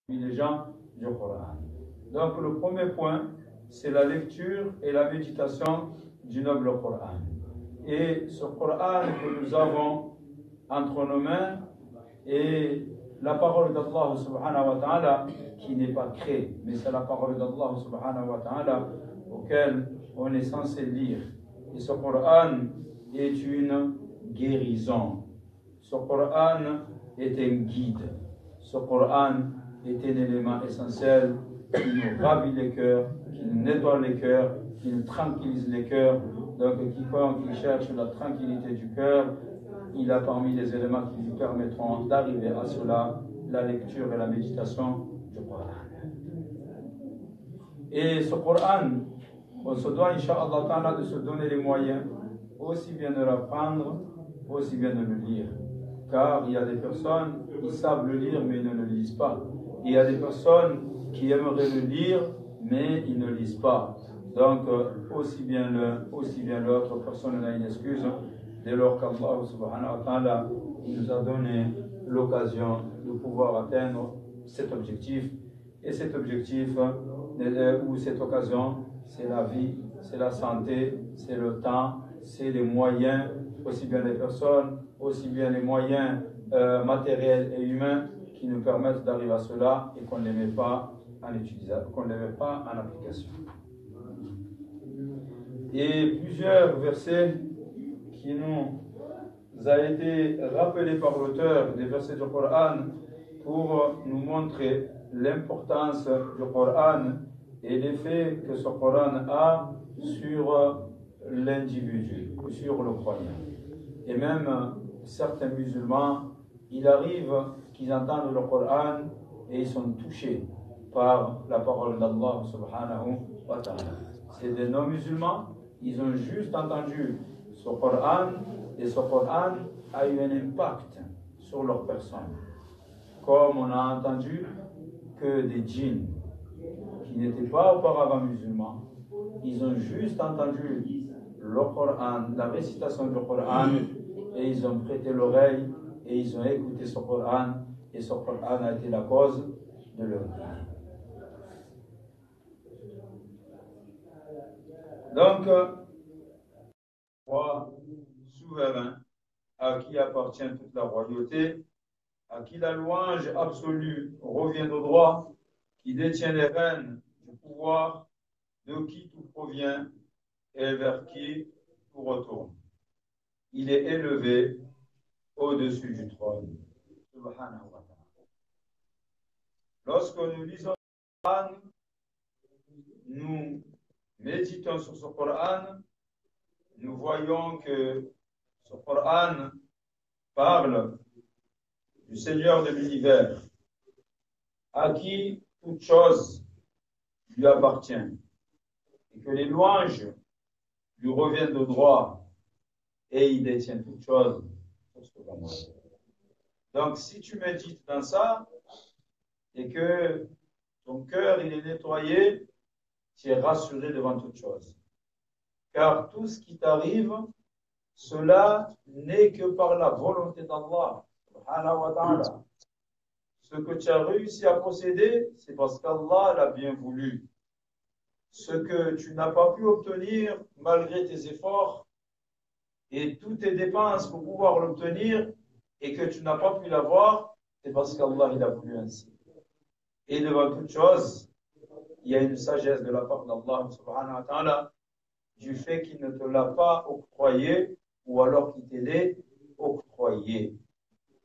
les gens du Coran. Donc le premier point, c'est la lecture et la méditation du noble Coran. Et ce Coran que nous avons entre nos mains est la parole d'Allah subhanahu wa ta'ala qui n'est pas créée, mais c'est la parole d'Allah subhanahu wa ta'ala auquel on est censé lire. Et ce Coran est une guérison. Ce Coran est un guide. Ce Coran est un élément essentiel qui nous ravit les cœurs, qui nous nettoie les cœurs, qui nous tranquillise les cœurs. Donc, quiconque qui cherche la tranquillité du cœur, il a parmi les éléments qui lui permettront d'arriver à cela, la lecture et la méditation du Coran. Et ce Coran, on se doit, Inch'Allah, de se donner les moyens, aussi bien de l'apprendre, aussi bien de le lire. Car il y a des personnes qui savent le lire mais ils ne le lisent pas. Il y a des personnes qui aimeraient le lire mais ils ne lisent pas. Donc aussi bien l'un, aussi bien l'autre, personne n'a une excuse dès lors qu'Allah subhanahu wa ta'ala nous a donné l'occasion de pouvoir atteindre cet objectif. Et cet objectif ou cette occasion, c'est la vie, c'est la santé, c'est le temps, c'est les moyens, aussi bien les personnes, aussi bien les moyens matériels et humains qui nous permettent d'arriver à cela et qu'on ne les met pas en utilisation, qu'on ne les met pas en application. Et plusieurs versets qui nous a été rappelés par l'auteur des versets du Coran pour nous montrer l'importance du Coran et l'effet que ce Coran a sur l'individu, sur le croyant. Et même certains musulmans, il arrive qu'ils entendent le Coran et ils sont touchés par la parole d'Allah subhanahu wa ta'ala. C'est des non-musulmans, ils ont juste entendu ce Coran et ce Coran a eu un impact sur leur personne. Comme on a entendu que des djinns qui n'étaient pas auparavant musulmans, ils ont juste entendu le Coran, la récitation du Coran, et ils ont prêté l'oreille et ils ont écouté ce Coran, et ce Coran a été la cause de leur vie. Donc, roi souverain, à qui appartient toute la royauté, à qui la louange absolue revient au droit, qui détient les rênes du pouvoir, de qui tout provient et vers qui tout retourne. Il est élevé au-dessus du trône. Subhanahu wa ta'ala. Lorsque nous lisons le Coran, nous méditons sur ce Coran, nous voyons que ce Coran parle du Seigneur de l'univers, à qui toute chose lui appartient, et que les louanges lui reviennent de droit, et il détient toute chose. Donc, si tu médites dans ça, et que ton cœur il est nettoyé, tu es rassuré devant toute chose. Car tout ce qui t'arrive, cela n'est que par la volonté d'Allah, subhanahu wa ta'ala. Ce que tu as réussi à posséder, c'est parce qu'Allah l'a bien voulu. Ce que tu n'as pas pu obtenir malgré tes efforts et toutes tes dépenses pour pouvoir l'obtenir et que tu n'as pas pu l'avoir, c'est parce qu'Allah il a voulu ainsi. Et devant toute chose, il y a une sagesse de la part d'Allah subhanahu wa ta'ala du fait qu'il ne te l'a pas octroyé ou alors qu'il te l'ait octroyé.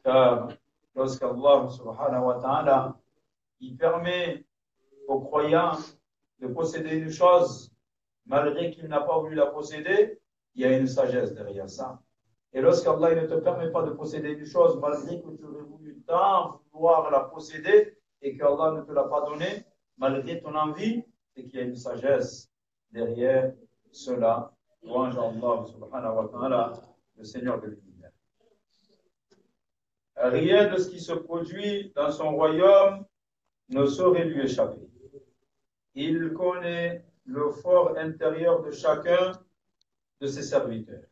Car lorsqu'Allah subhanahu wa ta'ala il permet aux croyants de posséder une chose malgré qu'il n'a pas voulu la posséder, il y a une sagesse derrière ça. Et lorsqu'Allah ne te permet pas de posséder une chose malgré que tu aurais voulu tant vouloir la posséder et qu'Allah ne te l'a pas donnée, malgré ton envie, c'est qu'il y a une sagesse derrière cela. Louange à Allah subhanahu wa ta'ala, le Seigneur de l'univers. Rien de ce qui se produit dans son royaume ne saurait lui échapper. Il connaît le fort intérieur de chacun de ses serviteurs.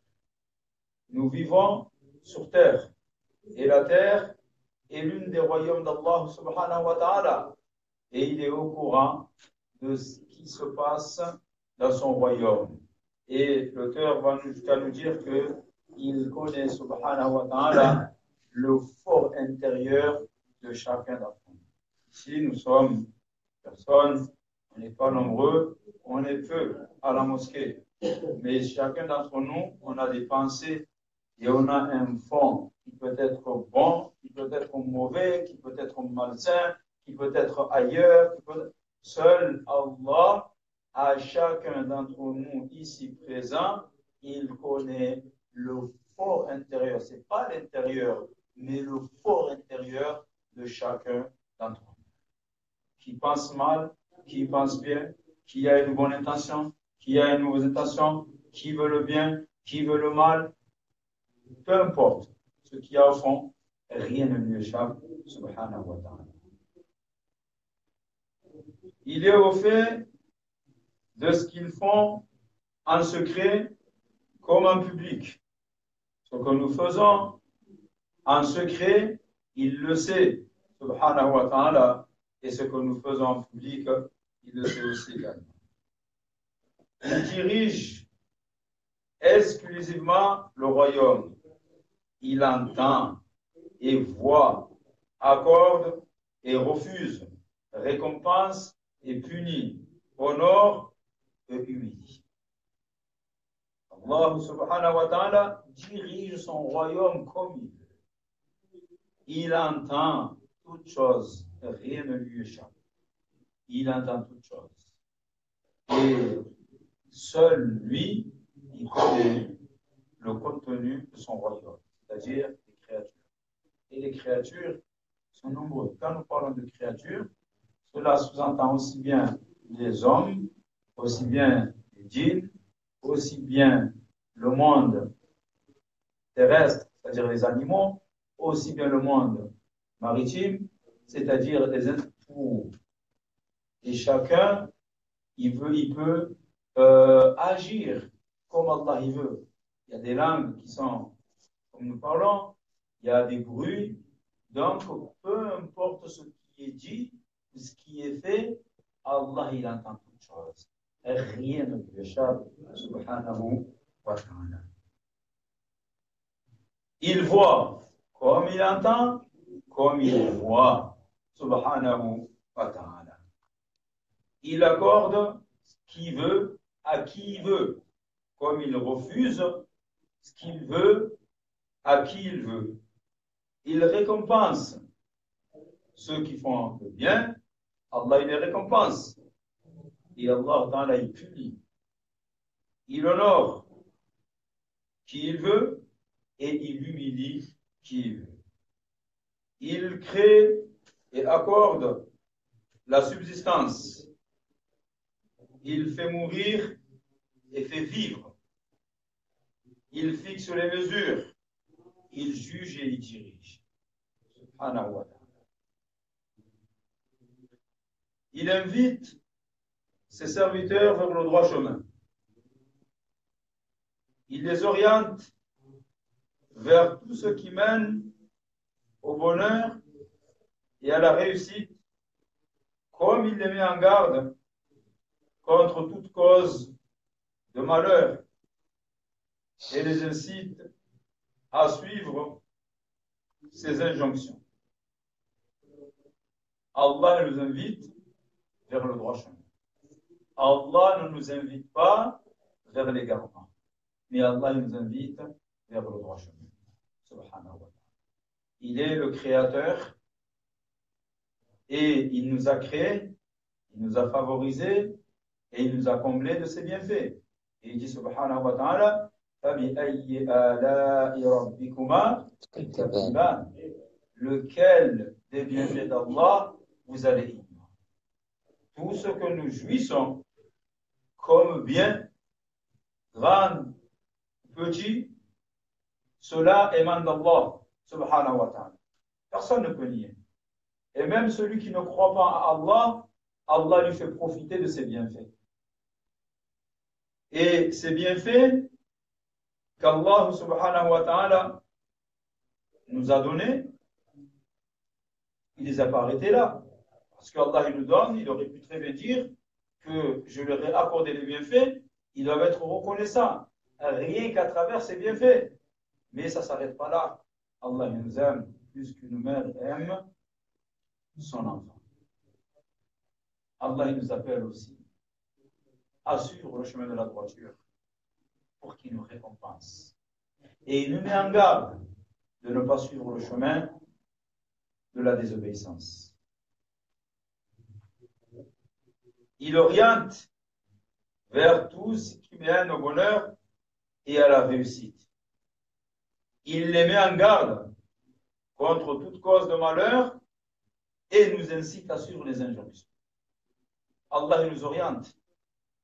Nous vivons sur terre, et la terre est l'une des royaumes d'Allah subhanahu wa ta'ala. Et il est au courant de ce qui se passe dans son royaume. Et l'auteur va jusqu'à nous dire qu'il connaît subhanahu wa ta'ala le fort intérieur de chacun d'entre nous. Ici, nous sommes personnes, on n'est pas nombreux, on est peu à la mosquée. Mais chacun d'entre nous, on a des pensées et on a un fond qui peut être bon, qui peut être mauvais, qui peut être malsain, qui peut être ailleurs. Seul Allah, à chacun d'entre nous ici présent, il connaît le fort intérieur. Ce n'est pas l'intérieur, mais le fort intérieur de chacun d'entre nous. Qui pense mal, qui pense bien, qui a une bonne intention, qui a une mauvaise intention, qui veut le bien, qui veut le mal, peu importe ce qu'il y a au fond, rien ne lui échappe, subhanahu wa ta'ala. Il est au fait de ce qu'ils font en secret comme en public. Ce que nous faisons en secret, il le sait, subhanahu wa ta'ala, et ce que nous faisons en public, il le sait aussi également. Il dirige exclusivement le royaume. Il entend et voit, accorde et refuse, récompense et punit, honore et humilie. Allah subhanahu wa ta'ala dirige son royaume comme il veut. Il entend toutes choses, rien ne lui échappe. Il entend toutes choses. Et seul lui, il connaît le contenu de son royaume, c'est-à-dire les créatures. Et les créatures sont nombreuses. Quand nous parlons de créatures, cela sous-entend aussi bien les hommes, aussi bien les djinns, aussi bien le monde terrestre, c'est-à-dire les animaux, aussi bien le monde maritime, c'est-à-dire les êtres tout. Et chacun, il peut agir comme Allah il veut. Il y a des langues qui sont, comme nous parlons, il y a des bruits, donc peu importe ce qui est dit, ce qui est fait, Allah il entend toutes choses. Et rien ne lui échappe, subhanahu wa ta'ala. Il voit comme il entend, comme il voit, subhanahu wa ta'ala. Il accorde ce qu'il veut à qui il veut, comme il refuse ce qu'il veut à qui il veut. Il récompense ceux qui font le bien, Allah il les récompense. Et Allah ta'ala il punit. Il honore qui il veut et il humilie qui il veut. Il crée et accorde la subsistance. Il fait mourir et fait vivre. Il fixe les mesures. Il juge et il dirige. Subhanahu wa ta'ala. Il invite ses serviteurs vers le droit chemin. Il les oriente vers tout ce qui mène au bonheur et à la réussite, comme il les met en garde contre toute cause de malheur et les incite à suivre ses injonctions. Allah nous invite vers le droit chemin. Allah ne nous invite pas vers l'égarement, mais Allah nous invite vers le droit chemin. Subhanahu wa ta'ala. Il est le créateur et il nous a créés, il nous a favorisés et il nous a comblés de ses bienfaits. Et il dit subhanahu wa ta'ala, فَبِأَيِّ آلَاءِ رَبِّكُمَا تُكَذِّبَانِ. Lequel des bienfaits d'Allah vous allez ignorer? Tout ce que nous jouissons comme bien, grand, petit, cela émane d'Allah subhanahu wa ta'ala. Personne ne peut nier. Et même celui qui ne croit pas à Allah, Allah lui fait profiter de ses bienfaits. Et ces bienfaits qu'Allah subhanahu wa ta'ala nous a donnés, Il ne les a pas arrêtés là. Parce qu'Allah, il nous donne, il aurait pu très bien dire que je leur ai accordé les bienfaits, ils doivent être reconnaissants, rien qu'à travers ces bienfaits. Mais ça ne s'arrête pas là. Allah nous aime plus qu'une mère aime son enfant. Allah il nous appelle aussi à suivre le chemin de la droiture pour qu'il nous récompense. Et il nous met en garde de ne pas suivre le chemin de la désobéissance. Il oriente vers tout ce qui mène au bonheur et à la réussite. Il les met en garde contre toute cause de malheur et nous incite à suivre les injonctions. Allah il nous oriente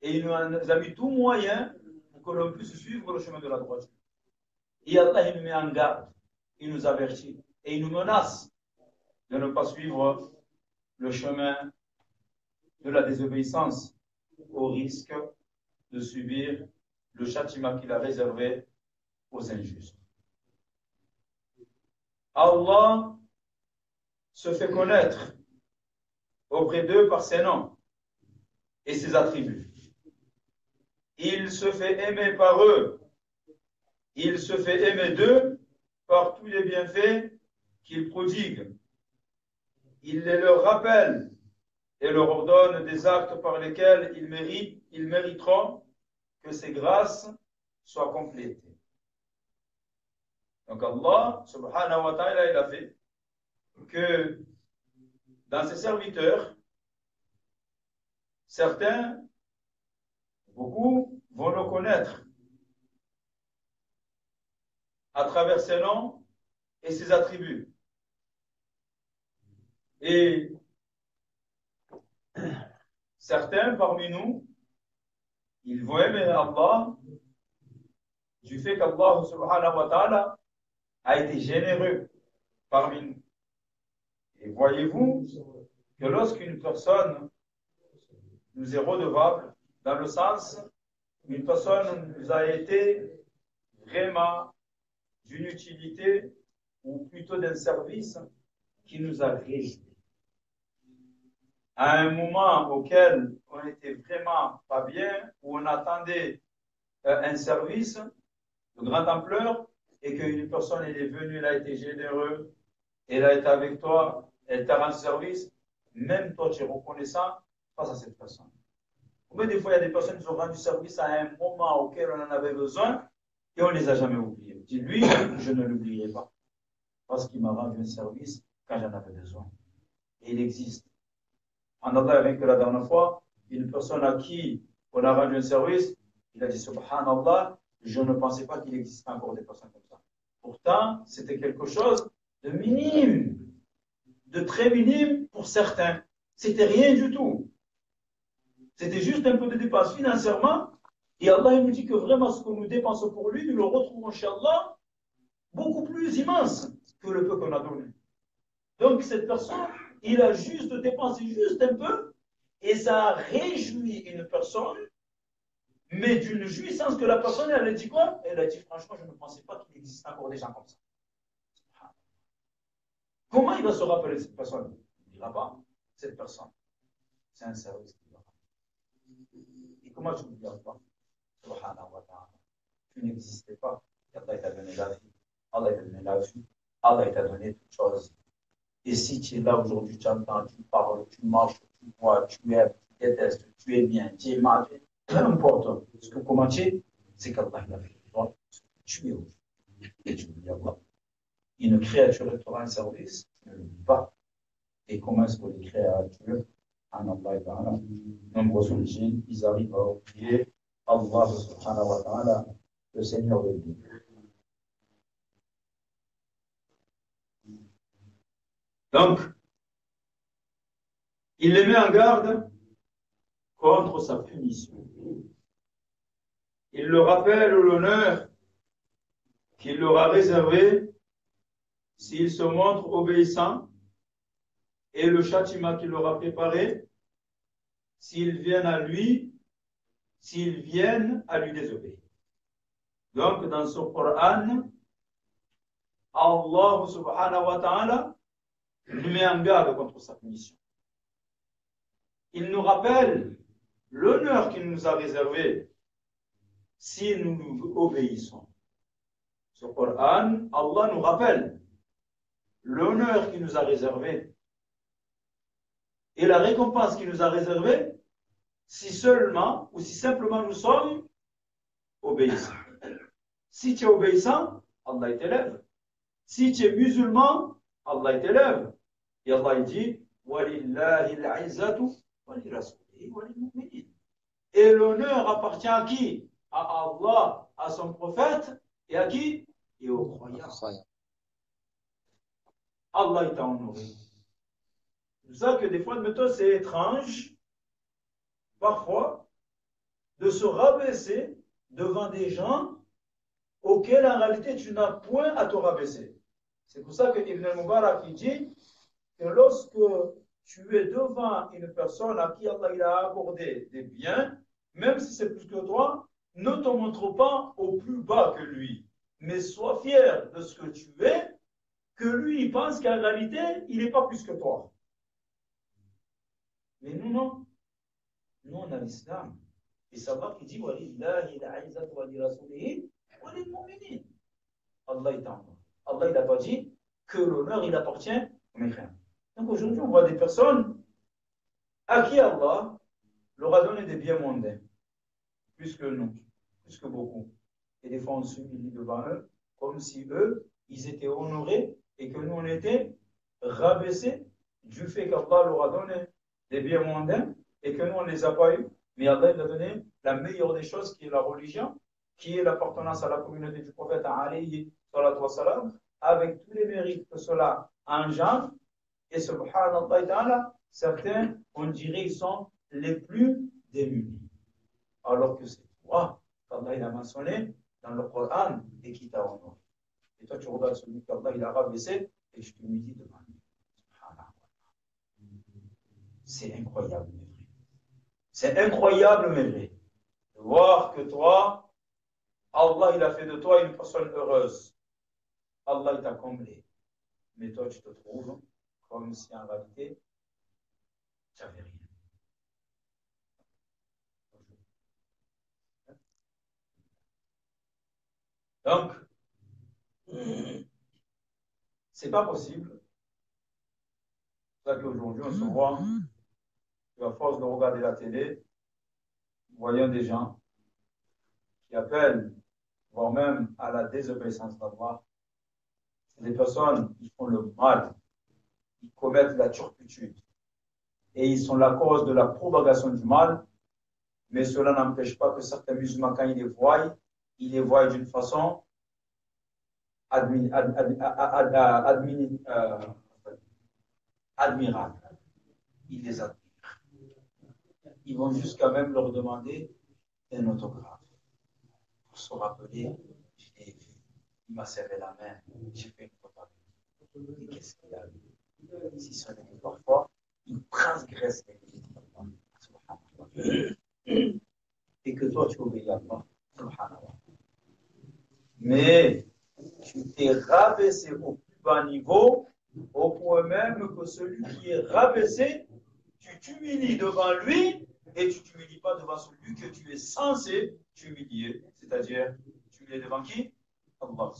et il nous a mis tout moyen pour que l'on puisse suivre le chemin de la droiture. Et Allah il nous met en garde, il nous avertit et il nous menace de ne pas suivre le chemin de la désobéissance au risque de subir le châtiment qu'il a réservé aux injustes. Allah se fait connaître auprès d'eux par ses noms et ses attributs. Il se fait aimer par eux. Il se fait aimer d'eux par tous les bienfaits qu'il prodigue. Il les leur rappelle et leur ordonne des actes par lesquels ils mériteront que ces grâces soient complétées. Donc Allah, subhanahu wa ta'ala, il a fait que dans ses serviteurs, certains, beaucoup, vont le connaître à travers ses noms et ses attributs. Et certains parmi nous, ils vont aimer Allah du fait qu'Allah subhanahu wa ta'ala a été généreux parmi nous. Et voyez-vous que lorsqu'une personne nous est redevable, dans le sens où une personne nous a été vraiment d'une utilité ou plutôt d'un service qui nous a réjouis. À un moment auquel on n'était vraiment pas bien, où on attendait un service de grande ampleur et qu'une personne elle est venue, elle a été généreuse, elle a été avec toi, elle t'a rendu service, même toi tu es reconnaissant face à cette personne. Mais des fois, il y a des personnes qui ont rendu service à un moment auquel on en avait besoin et on ne les a jamais oubliés. Dis lui, je ne l'oublierai pas parce qu'il m'a rendu un service quand j'en avais besoin. Et il existe. En Allah, rien que la dernière fois, une personne à qui on a rendu un service, il a dit Subhanallah, je ne pensais pas qu'il existait encore des personnes comme ça. Pourtant, c'était quelque chose de minime, de très minime pour certains. C'était rien du tout. C'était juste un peu de dépenses financièrement. Et Allah il nous dit que vraiment ce que nous dépensons pour lui, nous le retrouvons chez Allah beaucoup plus immense que le peu qu'on a donné. Donc cette personne, il a juste dépensé juste un peu et ça a réjoui une personne, mais d'une jouissance que la personne, elle a dit quoi? Elle a dit franchement, je ne pensais pas qu'il existe encore des gens comme ça. Comment il va se rappeler cette personne? Il ne dira pas cette personne. C'est un service qu'il va faire. Et comment tu ne diras pas? Subhanahu wa ta'ala. Tu n'existais pas. Allah t'a donné la vie. Allah t'a donné la vie. Allah t'a donné toutes choses. Et si tu es là aujourd'hui, tu entends, tu parles, tu marches, tu vois, tu aimes, tu détestes, tu es bien, tu es mal, peu importe ce que comment tu es, c'est qu'Allah l'a fait pour toi, tu es aujourd'hui. Et tu dis Allah. Une créature te rend un service, tu ne l'oublies pas. Et comment est-ce que les créatures, en Allah et ta'ala, nombreux origines, ils arrivent à oublier Allah subhanahu wa ta'ala, le Seigneur de Dieu. Donc, il les met en garde contre sa punition. Il leur rappelle l'honneur qu'il leur a réservé s'ils se montrent obéissants et le châtiment qu'il leur a préparé s'ils viennent à lui désobéir. Donc, dans ce Coran, Allah subhanahu wa ta'ala Il nous met en garde contre sa punition. Il nous rappelle l'honneur qu'il nous a réservé si nous lui obéissons. Ce Coran, Allah nous rappelle l'honneur qu'il nous a réservé et la récompense qu'il nous a réservée si seulement ou si simplement nous sommes obéissants. Si tu es obéissant, Allah t'élève. Si tu es musulman, Allah t'élève. Et Allah dit وَلِلَّهِ الْعِزَّةُ وَلِرَسُولِهِ وَلِلْمُؤْمِنِينَ. Et l'honneur appartient à qui? À Allah, à son prophète, et à qui? Et aux croyants. Allah t'a honoré. C'est pour ça que des fois, c'est étrange, parfois, de se rabaisser devant des gens auxquels en réalité tu n'as point à te rabaisser. C'est pour ça que Ibn al-Mubarak dit que lorsque tu es devant une personne à qui Allah il a accordé des biens, même si c'est plus que toi, ne te montre pas au plus bas que lui, mais sois fier de ce que tu es, que lui il pense qu'en réalité il n'est pas plus que toi. Mais nous non, nous on a l'islam. Et c'est Allah qui dit Allah est en moi. Allah il n'a pas dit que l'honneur il appartient aux mécréants. Donc aujourd'hui on voit des personnes à qui Allah leur a donné des biens mondains, plus que nous, plus que beaucoup. Et des fois on s'humilie devant eux, comme si eux, ils étaient honorés et que nous on était rabaissés du fait qu'Allah leur a donné des biens mondains et que nous on ne les a pas eus. Mais Allah il a donné la meilleure des choses qui est la religion, qui est l'appartenance à la communauté du prophète alayhi salatu wa salam, avec tous les mérites que cela engendre. Et subhanallah ta'ala, certains, on dirait, ils sont les plus démunis. Alors que c'est toi qu'Allah il a mentionné dans le Coran et qui t'a honoré. Et toi, tu regardes celui qu'Allah il a rabaissé et je t'humilie devant lui. Subhanallah. C'est incroyable, mes frères. C'est incroyable, mes frères, de voir que toi, Allah il a fait de toi une personne heureuse. Allah il t'a comblé. Mais toi, tu te trouves comme si en réalité, tu n'avais rien. Donc, c'est pas possible. C'est ça qu'aujourd'hui, on se voit, à force de regarder la télé, voyons des gens qui appellent, voire même à la désobéissance d'Allah. C'est des personnes qui font le mal, qui commettent la turpitude. Et ils sont la cause de la propagation du mal, mais cela n'empêche pas que certains musulmans, quand ils les voient d'une façon admirable. Ils les admirent. Ils vont jusqu'à même leur demander un autographe. Pour se rappeler, je l'ai vu, il m'a serré la main, j'ai fait une photo avec lui. Et qu'est-ce qu'il a eu? Si ce n'est que parfois, il transgresse les limites d'Allah. Et que toi, tu obéis à Allah. Subhanallah. Mais tu t'es rabaissé au plus bas niveau, au point même que celui qui est rabaissé, tu t'humilies devant lui et tu ne t'humilies pas devant celui que tu es censé t'humilier. C'est-à-dire, tu es devant qui? Allah.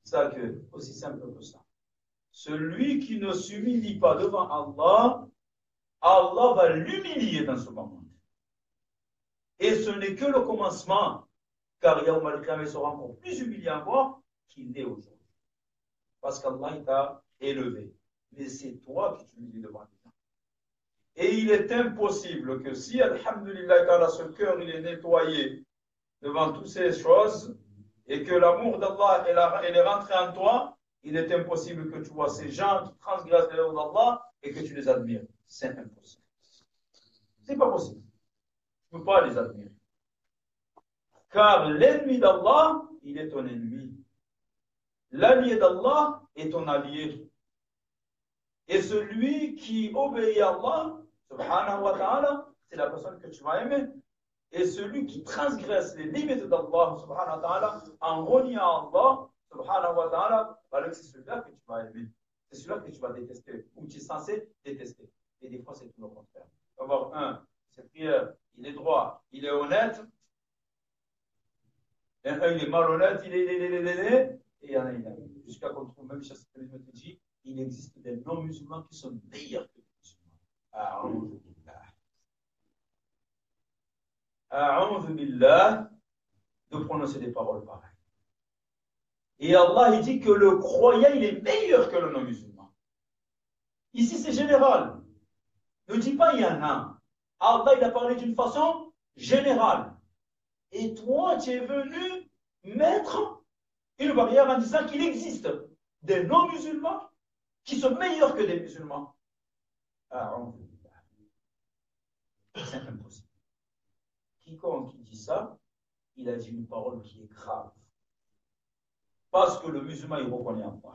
C'est ça que, aussi simple que ça. Celui qui ne s'humilie pas devant Allah, Allah va l'humilier dans ce moment. Et ce n'est que le commencement, car Yawm al-Qiyamah sera encore plus humilié encore qu'il n'est aujourd'hui. Parce qu'Allah t'a élevé. Mais c'est toi qui t'humilies devant les gens. Et il est impossible que si, alhamdulillah, ce cœur il est nettoyé devant toutes ces choses, et que l'amour d'Allah est rentré en toi, il est impossible que tu vois ces gens qui transgressent les lois d'Allah et que tu les admires. C'est impossible. C'est pas possible. Tu ne peux pas les admirer. Car l'ennemi d'Allah, il est ton ennemi. L'allié d'Allah est ton allié. Et celui qui obéit à Allah, subhanahu wa ta'ala, c'est la personne que tu vas aimer. Et celui qui transgresse les limites d'Allah, subhanahu wa ta'ala, en reniant Allah, subhanahu wa ta'ala, c'est celui-là que tu vas aimer. c'est celui-là que tu vas détester, ou tu es censé détester. Et des fois, c'est tout le contraire. Il va avoir un, cette prière, il est droit, il est honnête, et un, il est malhonnête, et il y en a, il y en a. Jusqu'à qu'on trouve, même chez ce te dit, il existe des non-musulmans qui sont meilleurs que les musulmans. A'udhu billah de prononcer des paroles pareilles. Et Allah, il dit que le croyant, il est meilleur que le non-musulman. Ici, c'est général. Ne dis pas il y en a. Allah, il a parlé d'une façon générale. Et toi, tu es venu mettre une barrière en disant qu'il existe des non-musulmans qui sont meilleurs que des musulmans. C'est impossible. Quiconque qui dit ça, il a dit une parole qui est grave. Parce que le musulman, il reconnaît Allah.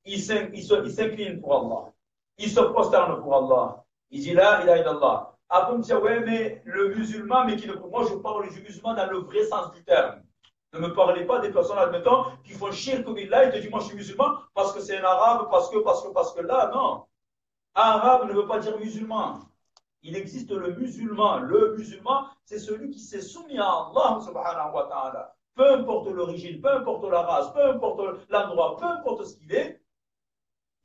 Il s'incline pour Allah. Il se prosterne pour Allah. Il dit là, il a illallah. Après, on me dit, ouais, mais le musulman, mais qui ne. Moi, je parle du musulman dans le vrai sens du terme. Ne me parlez pas des personnes, admettons, qui font shirk billah et te disent, moi, je suis musulman parce que c'est un arabe, parce que là, non. Arabe ne veut pas dire musulman. Il existe le musulman. Le musulman, c'est celui qui s'est soumis à Allah, subhanahu wa ta'ala. Peu importe l'origine, peu importe la race, peu importe l'endroit, peu importe ce qu'il est,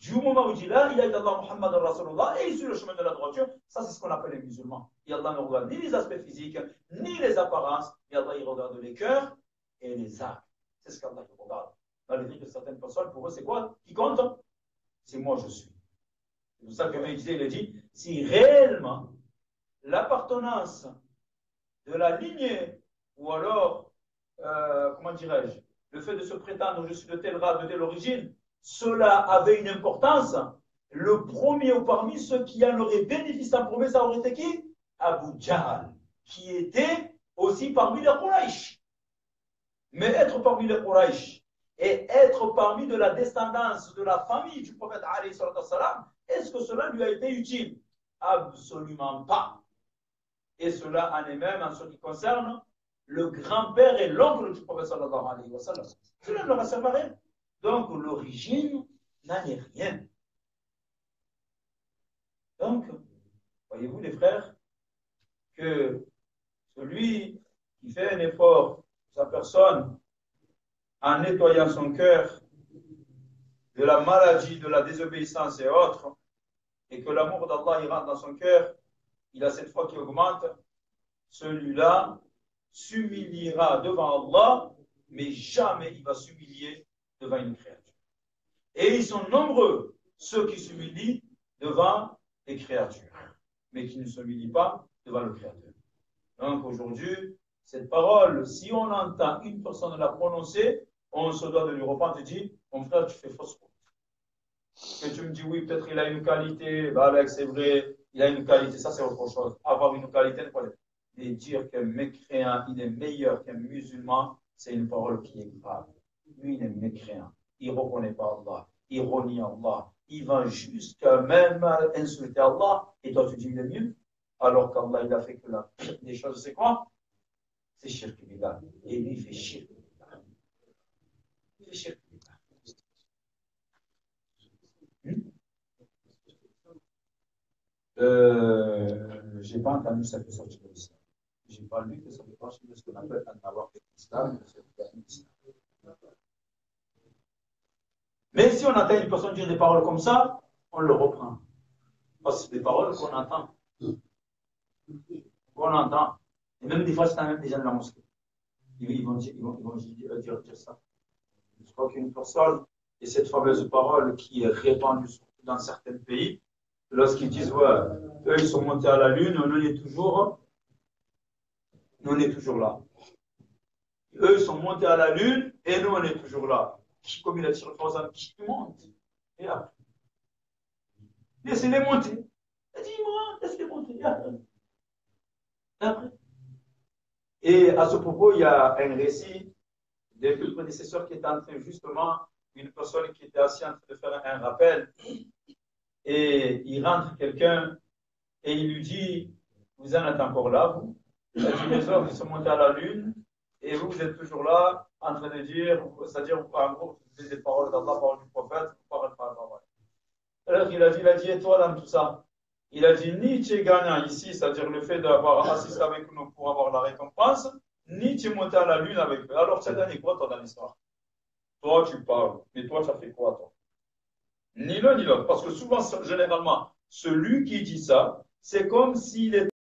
du moment où il dit là, il y a Allah Muhammad Rasulullah et il suit le chemin de la droiture, ça c'est ce qu'on appelle les musulmans. Et Allah ne regarde ni les aspects physiques, ni les apparences, et Allah il regarde les cœurs et les actes. C'est ce qu'Allah regarde. Malgré que certaines personnes, pour eux, c'est quoi qui compte? C'est moi je suis. C'est pour ça que il a dit, si réellement l'appartenance de la lignée, ou alors, comment dirais-je, le fait de se prétendre je suis de telle race, de telle origine, cela avait une importance, le premier ou parmi ceux qui en auraient bénéficié en premier, ça aurait été qui? Abu Jahl, qui était aussi parmi les Quraysh. Mais être parmi les Quraysh et être parmi de la descendance de la famille du prophète alayhi salatu wassalam, est-ce que cela lui a été utile? Absolument pas. Et cela en est même en ce qui concerne le grand-père et l'oncle du prophète sallallahu alayhi wa sallam. Cela ne leur a servi à rien. Donc l'origine n'en est rien. Donc, voyez-vous les frères, que celui qui fait un effort sa personne en nettoyant son cœur de la maladie, de la désobéissance et autres, et que l'amour d'Allah il rentre dans son cœur, il a cette foi qui augmente, celui-là s'humiliera devant Allah, mais jamais il va s'humilier devant une créature. Et ils sont nombreux, ceux qui s'humilient devant les créatures, mais qui ne s'humilient pas devant le Créateur. Donc aujourd'hui, cette parole, si on entend une personne la prononcer, on se doit de lui reprendre et dire, mon frère, tu fais fausse route. Que tu me dis, oui, peut-être il a une qualité, bah, Alex, c'est vrai, il a une qualité, ça c'est autre chose. Avoir une qualité, mais dire qu'un mécréant, il est meilleur qu'un musulman, c'est une parole qui est grave. Lui, il est mécréant. Il ne reconnaît pas Allah. Il renie Allah. Il va jusqu'à même insulter Allah. Et toi, tu dis, il est mieux. Alors qu'Allah, il a fait que la pire des choses, c'est quoi? C'est shirk billah. Et lui, il fait shirk billah. Il fait shirk billah. J'ai pas entendu ça peut sortir de l'islam. J'ai pas lu que ça fait partie de ce qu'on appelle un avoir fait l'islam. Mais si on entend une personne dire des paroles comme ça, on le reprend. Parce que c'est des paroles qu'on entend. Qu'on entend. Et même des fois, c'est même des gens de la mosquée. Ils vont dire ça. Je crois qu'une personne, et cette fameuse parole qui est répandue dans certains pays, lorsqu'ils disent, ouais, eux, ils sont montés à la lune, nous, on est toujours là. Eux, ils sont montés à la lune, et nous, on est toujours là. Comme il a dit sur le troisième, qui monte? Et après, laissez-les monter. Il dit, moi, laissez-les monter. Et après. Et à ce propos, il y a un récit des deux prédécesseurs qui étaient en train, justement, une personne qui était assise en train de faire un rappel, et il rentre quelqu'un, et il lui dit, vous en êtes encore là, vous? Il a dit, les autres, ils sont montés à la lune, et vous êtes toujours là, en train de dire, c'est-à-dire, en gros, des paroles d'Allah, paroles du prophète, parole par Allah. Alors il a dit, et toi dans tout ça? Il a dit, ni tu es gagnant ici, c'est-à-dire le fait d'avoir assisté avec nous pour avoir la récompense, ni tu es monté à la lune avec eux. Alors tu as gagné quoi, toi, dans l'histoire? Toi, tu parles, mais toi, tu as fait quoi, toi? Ni l'un ni l'autre. Parce que souvent, généralement, celui qui dit ça, c'est comme s'il était